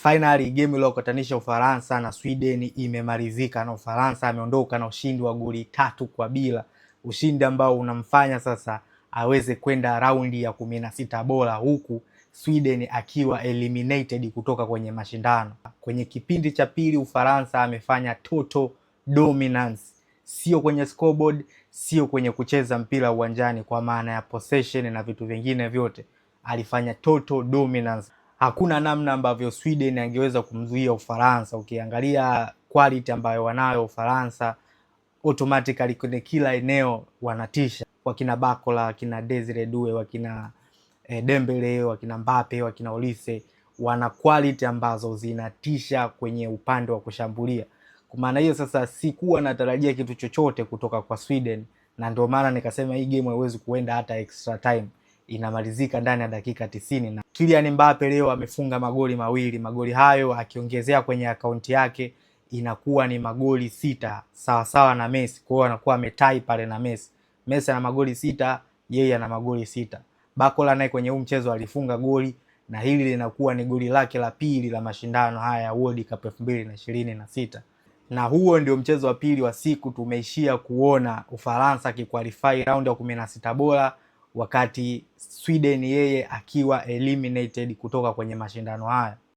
Finally game iliyokutanisha Ufaransa na Sweden imemalizika na Ufaransa ameondoka na ushindi wa goli 3-0, ushindi ambao unamfanya sasa aweze kwenda raundi ya 16 bora, huku Sweden akiwa eliminated kutoka kwenye mashindano. Kwenye kipindi cha pili Ufaransa amefanya total dominance, sio kwenye scoreboard, sio kwenye kucheza mpira uwanjani kwa maana ya possession na vitu vingine vyote, alifanya total dominance. Hakuna namna ambavyo Sweden angeweza kumzuia Ufaransa. Ukiangalia quality ambayo wanayo Ufaransa, automatically kwenye kila eneo wanatisha. Wakina Bakola, wakina Desire Due, wakina Dembele, wakina Mbappe, wakina Olise, wana quality ambazo zinatisha kwenye upande wa kushambulia. Kwa maana hiyo sasa sikuwa natarajia kitu chochote kutoka kwa Sweden, na ndio maana nikasema hii game haiwezi kuenda hata extra time, inamalizika ndani ya dakika 90. Na Kylian Mbappe leo amefunga magoli mawili, magoli hayo akiongezea kwenye akaunti yake inakuwa ni magoli 6 sawa sawa na Messi. Kwa hiyo anakuwa ametai pale na Messi. Messi ana magoli 6, yeye ana magoli 6. Bakola naye kwenye huu mchezo alifunga goli, na hili linakuwa ni goli lake la pili la mashindano haya ya World Cup 2026. Na huo ndio mchezo wa pili wa siku. Tumeishia kuona Ufaransa akiqualify round ya 16 bora, wakati Sweden yeye akiwa eliminated kutoka kwenye mashindano haya.